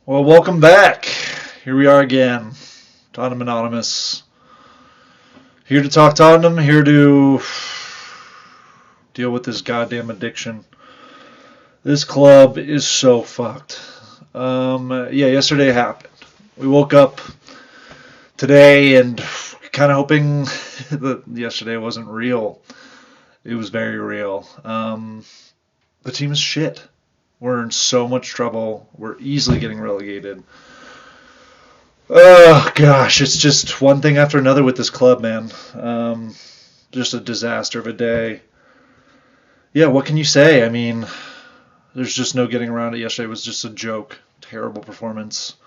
Well, welcome back. Here we are again. Tottenham Anonymous. Here to talk Tottenham, here to deal with this goddamn addiction. This club is so fucked. Yesterday happened. We woke up today and kind of hoping that yesterday wasn't real. It was very real. The team is shit. We're in so much trouble. We're easily getting relegated. Oh gosh, it's just one thing after another with this club, man. Just a disaster of a day. Yeah, what can you say? I mean, there's just no getting around it. Yesterday was just a joke. Terrible performance.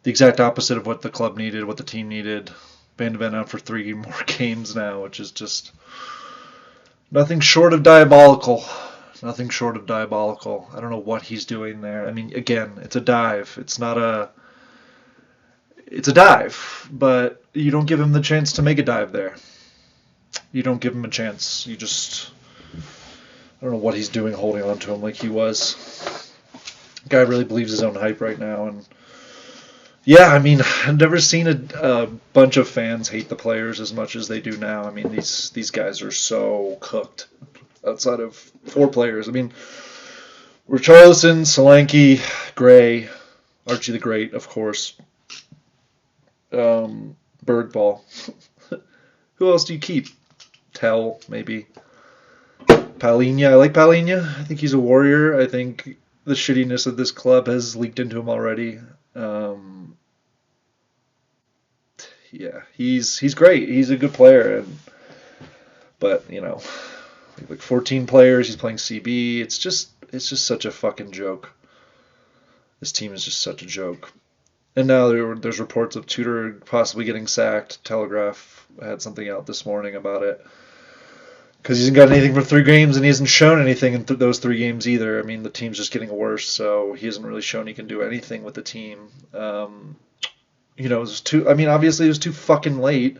The exact opposite of what the club needed, what the team needed. Van de Ven out for 3 more games now, which is just nothing short of diabolical. Nothing short of diabolical. I don't know what he's doing there. I mean, again, it's a dive. It's a dive, but you don't give him the chance to make a dive there. You don't give him a chance. I don't know what he's doing holding on to him like he was. The guy really believes his own hype right now. And yeah, I mean, I've never seen a bunch of fans hate the players as much as they do now. I mean, these guys are so cooked outside of 4 players. I mean, Richarlison, Solanke, Gray, Archie the Great, of course. Bergball. Who else do you keep? Tell, maybe. Palhinha. I like Palhinha. I think he's a warrior. I think the shittiness of this club has leaked into him already. Yeah, he's great. He's a good player, but like 14 players. He's playing CB. It's just such a fucking joke. This team is just such a joke. And now there's reports of Tudor possibly getting sacked. Telegraph had something out this morning about it. Because he hasn't got anything for 3 games, and he hasn't shown anything in those 3 games either. I mean, the team's just getting worse, so he hasn't really shown he can do anything with the team. It was too. I mean, obviously it was too fucking late.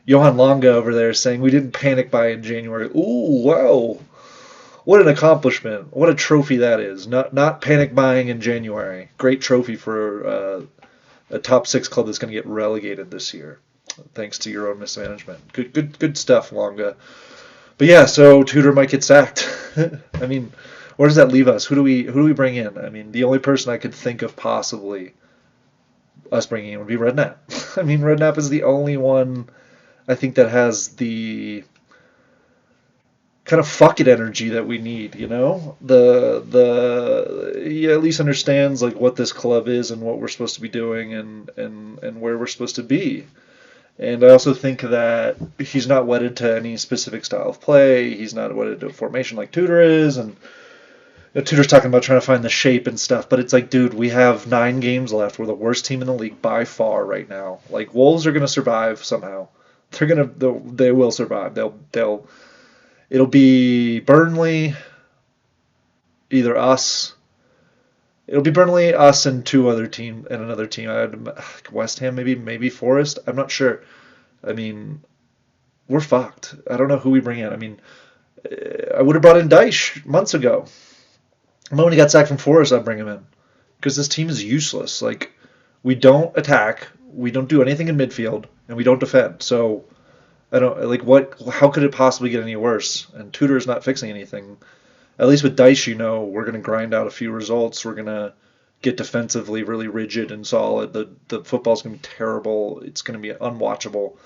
Johan Lange over there saying we didn't panic buy in January. Ooh, wow. What an accomplishment. What a trophy that is. Not panic buying in January. Great trophy for a top 6 club that's going to get relegated this year, thanks to your own mismanagement. Good stuff, Lange. But yeah, so Tudor might get sacked. I mean, where does that leave us? Who do we bring in? I mean, the only person I could think of possibly us bringing in would be Redknapp. I mean, Redknapp is the only one I think that has the kind of fuck it energy that we need, he at least understands like what this club is and what we're supposed to be doing and where we're supposed to be. And I also think that he's not wedded to any specific style of play. He's not wedded to a formation like Tudor is, and Tudor's talking about trying to find the shape and stuff, but it's like, dude, we have 9 games left. We're the worst team in the league by far right now. Like, Wolves are gonna survive somehow. They will survive. It'll be Burnley, either us. It'll be Burnley, us, and 2 other team and another team. West Ham, maybe Forest. I'm not sure. I mean, we're fucked. I don't know who we bring in. I mean, I would have brought in Dyche months ago. The moment he got sacked from Forest, I'd bring him in because this team is useless. Like, we don't attack, we don't do anything in midfield, and we don't defend. So I don't like what. How could it possibly get any worse? And Tudor is not fixing anything. At least with Dyche, we're going to grind out a few results. We're going to get defensively really rigid and solid. The football's going to be terrible. It's going to be unwatchable.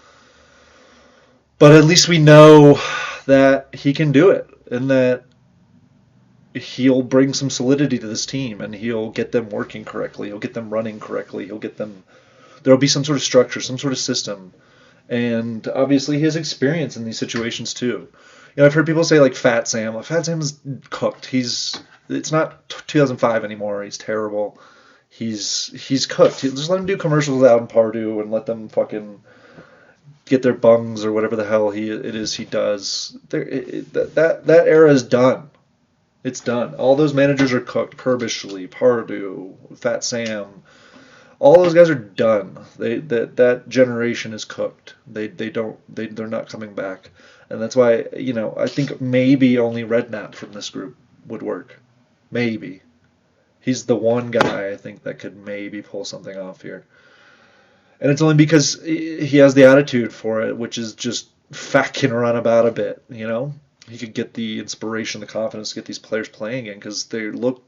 But at least we know that he can do it and that he'll bring some solidity to this team and he'll get them working correctly. He'll get them running correctly. There'll be some sort of structure, some sort of system. And obviously he has experience in these situations too. I've heard people say like Fat Sam. Fat Sam is cooked. It's not 2005 anymore. He's terrible. He's cooked. Just let him do commercials out in Pardew and let them fucking get their bungs or whatever the hell it is he does. That era is done. It's done. All those managers are cooked. Kerbishley, Pardew, Fat Sam. All those guys are done. That generation is cooked. They're not coming back. And that's why, I think maybe only Redknapp from this group would work. Maybe. He's the one guy I think that could maybe pull something off here. And it's only because he has the attitude for it, which is just fucking run about a bit, you know? He could get the inspiration, the confidence to get these players playing again because they look,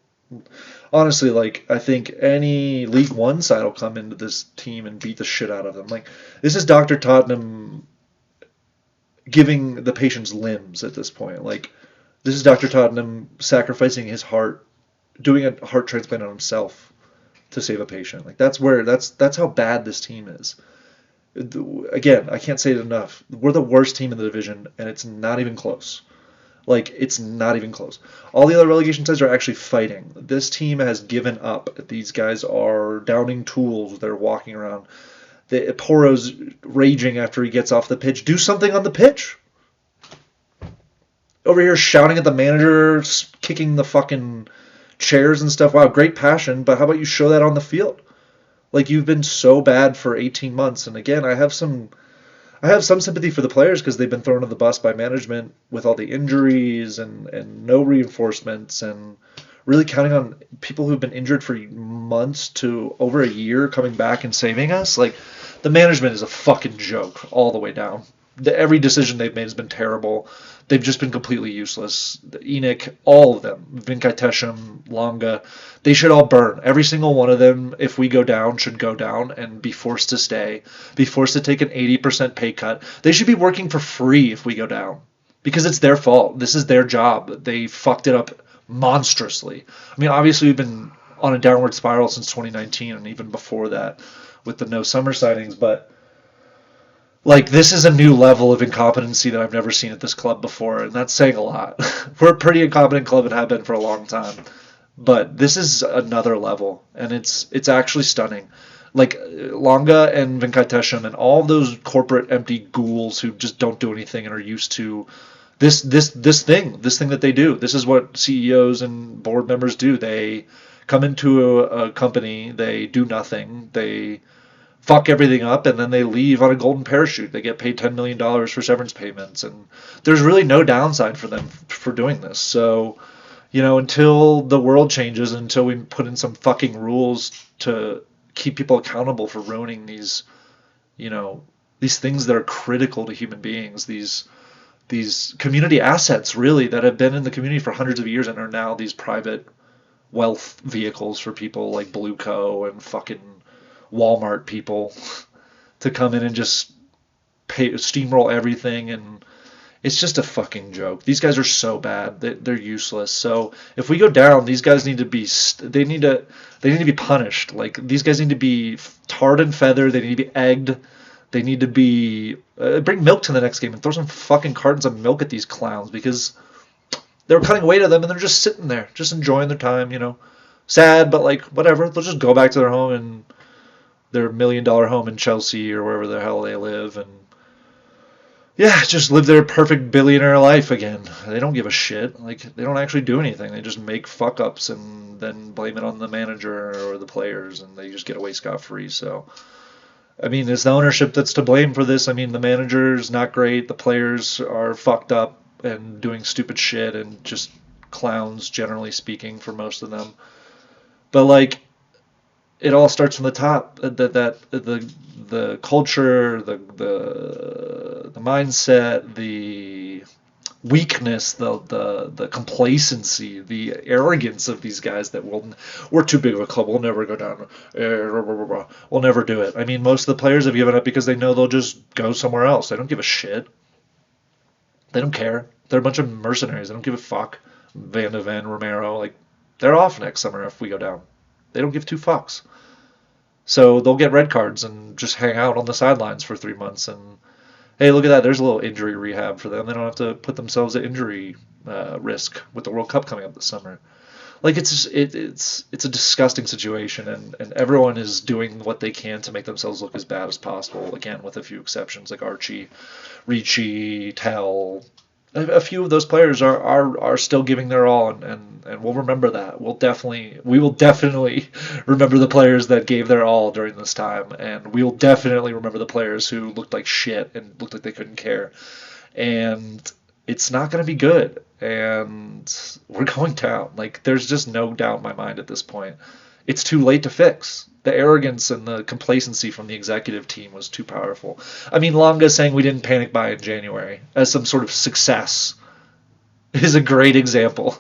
honestly, like, I think any League One side will come into this team and beat the shit out of them. Like, this is Dr. Tottenham giving the patients limbs at this point. Like, this is Dr. Tottenham sacrificing his heart, doing a heart transplant on himself to save a patient. Like, that's how bad this team is. Again, I can't say it enough. We're the worst team in the division, and it's not even close. Like, it's not even close. All the other relegation sides are actually fighting. This team has given up. These guys are downing tools. They're walking around. Poro's raging after he gets off the pitch. Do something on the pitch. Over here shouting at the manager, kicking the fucking chairs and stuff. Wow, great passion, but how about you show that on the field? Like, you've been so bad for 18 months. And again, I have some sympathy for the players because they've been thrown on the bus by management with all the injuries and no reinforcements and really counting on people who've been injured for months to over a year coming back and saving us. Like, the management is a fucking joke all the way down. Every decision they've made has been terrible. They've just been completely useless. Enoch, all of them, Vinkatesham, Lange, they should all burn. Every single one of them, if we go down, should go down and be forced to stay, be forced to take an 80% pay cut. They should be working for free if we go down because it's their fault. This is their job. They fucked it up monstrously. I mean, obviously, we've been on a downward spiral since 2019 and even before that with the no summer signings, but like, this is a new level of incompetency that I've never seen at this club before, and that's saying a lot. We're a pretty incompetent club and have been for a long time. But this is another level, and it's actually stunning. Like, Lange and Vinkatesham and all those corporate empty ghouls who just don't do anything and are used to this thing that they do. This is what CEOs and board members do. They come into a company, they do nothing, they fuck everything up, and then they leave on a golden parachute. They get paid $10 million for severance payments, and there's really no downside for them for doing this. So, until the world changes, until we put in some fucking rules to keep people accountable for ruining these things that are critical to human beings, these community assets, really, that have been in the community for hundreds of years and are now these private wealth vehicles for people like Blue Co. and fucking Walmart people to come in and just steamroll everything, and it's just a fucking joke. These guys are so bad. They're useless. So if we go down, these guys need to be they need to be punished. Like, these guys need to be tarred and feathered. They need to be egged. They need to be bring milk to the next game and throw some fucking cartons of milk at these clowns because they're cutting away to them and they're just sitting there, just enjoying their time. Sad, but like whatever. They'll just go back to their home and their $1 million home in Chelsea or wherever the hell they live, and just live their perfect billionaire life again. They don't give a shit. Like, they don't actually do anything. They just make fuck ups and then blame it on the manager or the players, and they just get away scot-free. So, I mean, it's the ownership that's to blame for this. I mean, the manager's not great. The players are fucked up and doing stupid shit and just clowns, generally speaking, for most of them. But, like, it all starts from the top. The culture, the mindset, the weakness, the complacency, the arrogance of these guys that we're too big of a club. We'll never go down. We'll never do it. I mean, most of the players have given up because they know they'll just go somewhere else. They don't give a shit. They don't care. They're a bunch of mercenaries. They don't give a fuck. Van de Ven, Romero, like, they're off next summer if we go down. They don't give two fucks. So they'll get red cards and just hang out on the sidelines for 3 months. And, hey, look at that. There's a little injury rehab for them. They don't have to put themselves at injury risk with the World Cup coming up this summer. Like, it's a disgusting situation, and everyone is doing what they can to make themselves look as bad as possible, again, with a few exceptions, like Archie, Ricci, Tell. A few of those players are still giving their all, and we'll remember that. We will definitely remember the players that gave their all during this time, and we will definitely remember the players who looked like shit and looked like they couldn't care. And it's not going to be good. and we're going down. Like, there's just no doubt in my mind at this point. It's too late to fix. The arrogance and the complacency from the executive team was too powerful. I mean, Lange saying we didn't panic buy in January as some sort of success is a great example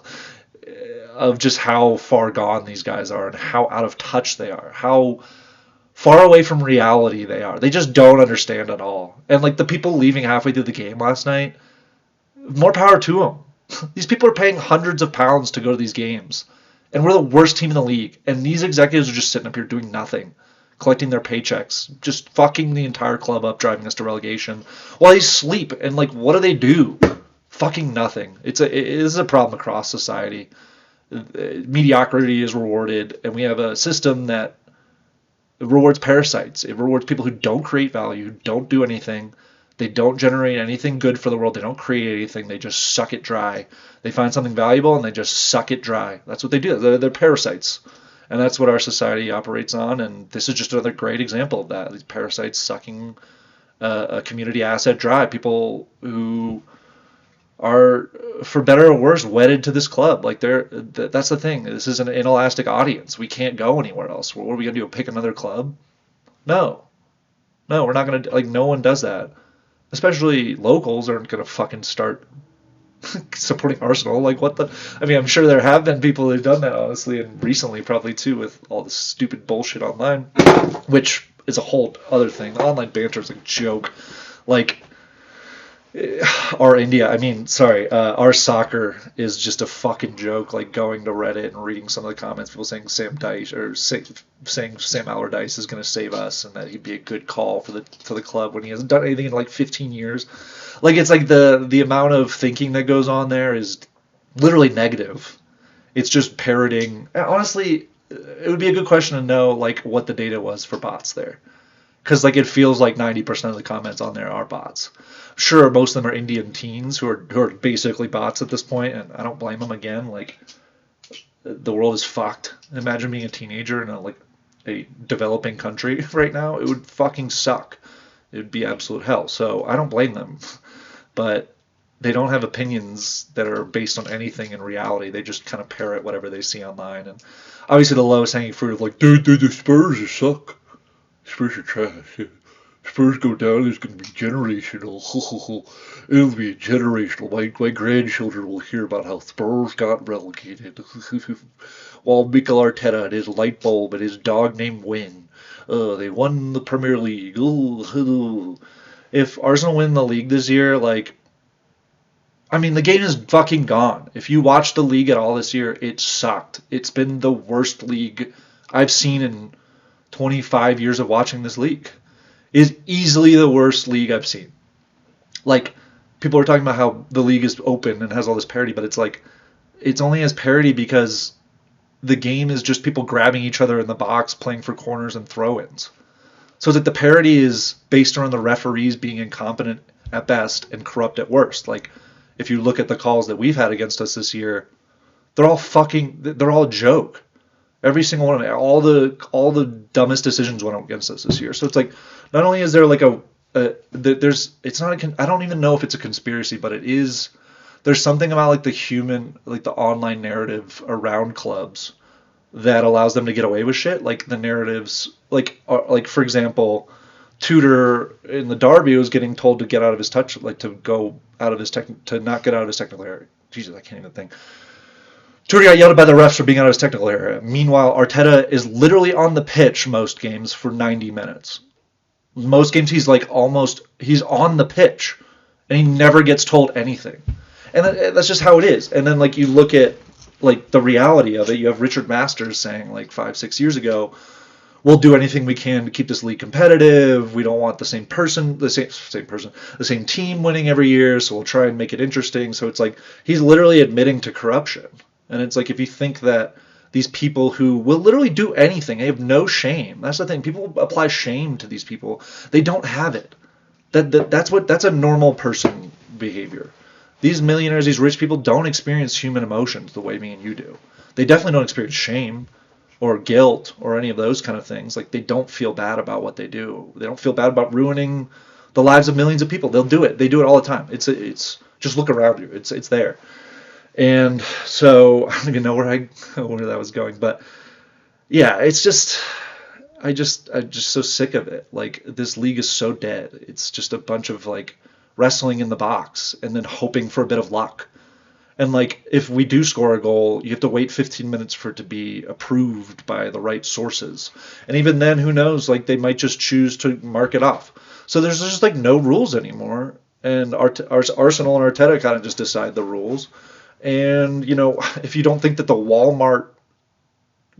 of just how far gone these guys are and how out of touch they are, how far away from reality they are. They just don't understand at all. And like the people leaving halfway through the game last night, more power to them. These people are paying hundreds of pounds to go to these games. And we're the worst team in the league. And these executives are just sitting up here doing nothing, collecting their paychecks, just fucking the entire club up, driving us to relegation while they sleep. And like, what do? Fucking nothing. It is a problem across society. Mediocrity is rewarded, and we have a system that rewards parasites. It rewards people who don't create value, who don't do anything. They don't generate anything good for the world. They don't create anything. They just suck it dry. They find something valuable and they just suck it dry. That's what they do. They're parasites. And that's what our society operates on. And this is just another great example of that. These parasites sucking a community asset dry. People who are, for better or worse, wedded to this club. Like that's the thing. This is an inelastic audience. We can't go anywhere else. What are we going to do? Pick another club? No, we're not going to. Like, no one does that. Especially locals aren't going to fucking start supporting Arsenal. Like, what the? I mean, I'm sure there have been people who've done that, honestly, and recently probably too, with all the stupid bullshit online, which is a whole other thing. The online banter is a joke. Like, our soccer is just a fucking joke. Like, going to Reddit and reading some of the comments, people saying saying Sam Allardyce is going to save us and that he'd be a good call for the club when he hasn't done anything in like 15 years. Like, it's like the amount of thinking that goes on there is literally negative. It's just parroting. Honestly, it would be a good question to know like what the data was for bots there. Because like it feels like 90% of the comments on there are bots. Sure, most of them are Indian teens who are basically bots at this point, and I don't blame them. Again, like, the world is fucked. Imagine being a teenager in a developing country right now. It would fucking suck. It would be absolute hell. So I don't blame them, but they don't have opinions that are based on anything in reality. They just kind of parrot whatever they see online, and obviously the lowest hanging fruit of like, dude, the Spurs suck. Spurs are trash. Spurs go down, it's going to be generational. It'll be generational. My grandchildren will hear about how Spurs got relegated. While Mikel Arteta and his light bulb and his dog named Win, they won the Premier League. If Arsenal win the league this year, like, I mean, the game is fucking gone. If you watch the league at all this year, it sucked. It's been the worst league I've seen in 25 years of watching this league. Is easily the worst league I've seen. Like, people are talking about how the league is open and has all this parity, but it's like, it's only as parity because the game is just people grabbing each other in the box, playing for corners and throw-ins. So that the parity is based around the referees being incompetent at best and corrupt at worst. Like, if you look at the calls that we've had against us this year, they're all a joke. Every single one of them, all the dumbest decisions went against us this year. So it's like, not only is there like it's not I don't even know if it's a conspiracy, but it is. There's something about like the online narrative around clubs that allows them to get away with shit. Like the narratives, like for example, Tudor in the derby was getting told to get out of his touch, like to not get out of his technical area. Jesus, I can't even think. Tudor got yelled at by the refs for being out of his technical area. Meanwhile, Arteta is literally on the pitch most games for 90 minutes. Most games he's on the pitch, and he never gets told anything. And that's just how it is. And then like you look at like the reality of it, you have Richard Masters saying like 5-6 years ago, we'll do anything we can to keep this league competitive. We don't want the same team winning every year, so we'll try and make it interesting. So it's like he's literally admitting to corruption. And it's like, if you think that these people who will literally do anything, they have no shame. That's the thing. People apply shame to these people. They don't have it. That's a normal person behavior. These millionaires, these rich people don't experience human emotions the way me and you do. They definitely don't experience shame or guilt or any of those kind of things. Like, they don't feel bad about what they do. They don't feel bad about ruining the lives of millions of people. They'll do it. They do it all the time. It's just look around you. It's there. And so I don't even know where that was going, but yeah, it's just I'm just so sick of it. Like this league is so dead. It's just a bunch of like wrestling in the box and then hoping for a bit of luck. And like if we do score a goal, you have to wait 15 minutes for it to be approved by the right sources. And even then, who knows? Like they might just choose to mark it off. So there's just like no rules anymore. And Arsenal and Arteta kind of just decide the rules. And if you don't think that the Walmart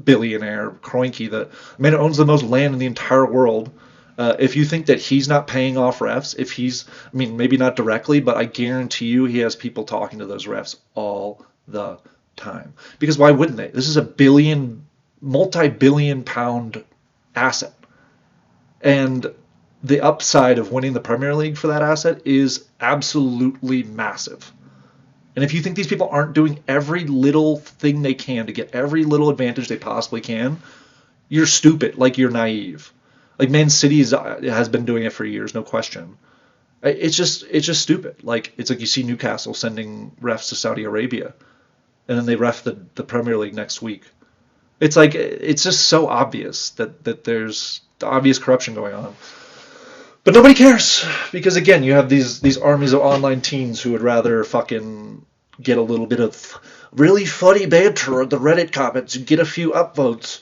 billionaire Kroenke, the man who owns the most land in the entire world, if you think that he's not paying off refs, I mean, maybe not directly, but I guarantee you he has people talking to those refs all the time. Because why wouldn't they? This is a multi-billion pound asset. And the upside of winning the Premier League for that asset is absolutely massive. And if you think these people aren't doing every little thing they can to get every little advantage they possibly can, you're stupid. Like you're naive. Like Man City has been doing it for years, no question. It's just stupid. Like it's like you see Newcastle sending refs to Saudi Arabia, and then they ref the Premier League next week. It's like it's just so obvious that there's obvious corruption going on. But nobody cares because again, you have these armies of online teens who would rather fucking get a little bit of really funny banter on the Reddit comments and get a few upvotes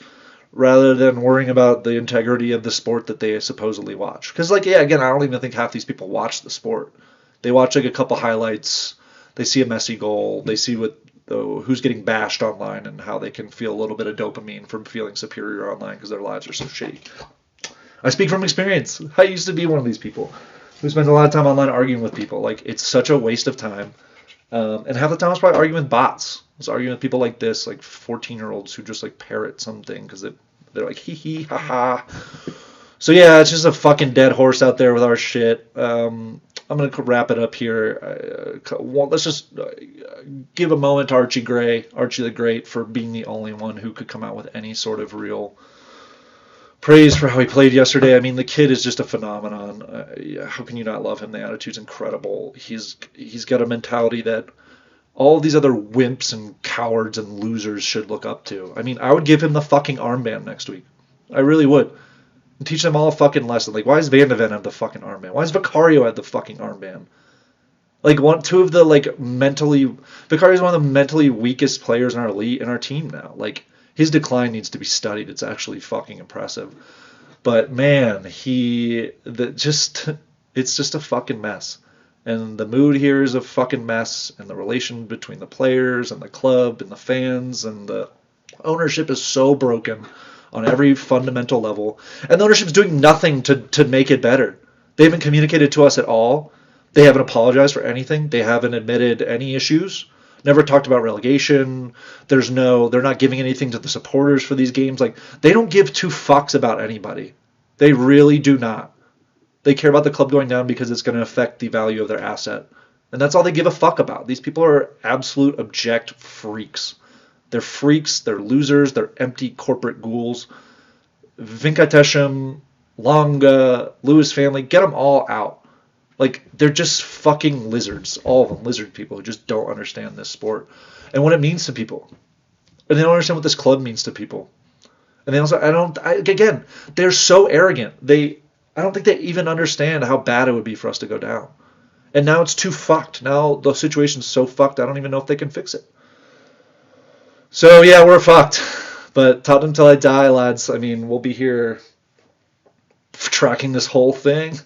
rather than worrying about the integrity of the sport that they supposedly watch. Because like again, I don't even think half these people watch the sport. They watch like a couple highlights, they see a messy goal, they see who's getting bashed online and how they can feel a little bit of dopamine from feeling superior online because their lives are so shitty. I speak from experience. I used to be one of these people who spends a lot of time online arguing with people. Like, it's such a waste of time. And half the time I was probably arguing with bots. I was arguing with people like this, like 14-year-olds who just like parrot something because they're like, hee hee, ha ha. So yeah, it's just a fucking dead horse out there with our shit. I'm going to wrap it up here. Let's just give a moment to Archie the Great, for being the only one who could come out with any sort of real praise for how he played yesterday. I mean, the kid is just a phenomenon. How can you not love him? The attitude's incredible. He's got a mentality that all of these other wimps and cowards and losers should look up to. I mean, I would give him the fucking armband next week. I really would. And teach them all a fucking lesson. Like, why does Van de Ven have the fucking armband? Why does Vicario have the fucking armband? Like, Vicario's one of the mentally weakest players in our team now. Like, his decline needs to be studied. It's actually fucking impressive. But man, it's just a fucking mess. And the mood here is a fucking mess. And the relation between the players and the club and the fans and the ownership is so broken on every fundamental level. And the ownership's doing nothing to make it better. They haven't communicated to us at all. They haven't apologized for anything. They haven't admitted any issues. Never talked about relegation. They're not giving anything to the supporters for these games. Like, they don't give two fucks about anybody. They really do not. They care about the club going down because it's going to affect the value of their asset. And that's all they give a fuck about. These people are absolute abject freaks. They're freaks. They're losers. They're empty corporate ghouls. Vinkatesham, Lange, Lewis family, get them all out. Like, they're just fucking lizards. All of them, lizard people who just don't understand this sport and what it means to people. And they don't understand what this club means to people. And they also, again, they're so arrogant. I don't think they even understand how bad it would be for us to go down. And now it's too fucked. Now the situation's so fucked, I don't even know if they can fix it. So, yeah, we're fucked. But Tottenham till I die, lads. I mean, we'll be here tracking this whole thing.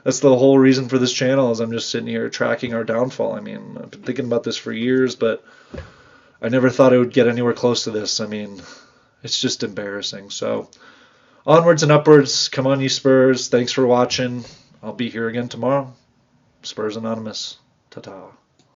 That's the whole reason for this channel, is I'm just sitting here tracking our downfall. I mean, I've been thinking about this for years, but I never thought it would get anywhere close to this. I mean, it's just embarrassing. So, onwards and upwards. Come on, you Spurs. Thanks for watching. I'll be here again tomorrow. Spurs Anonymous. Ta-ta.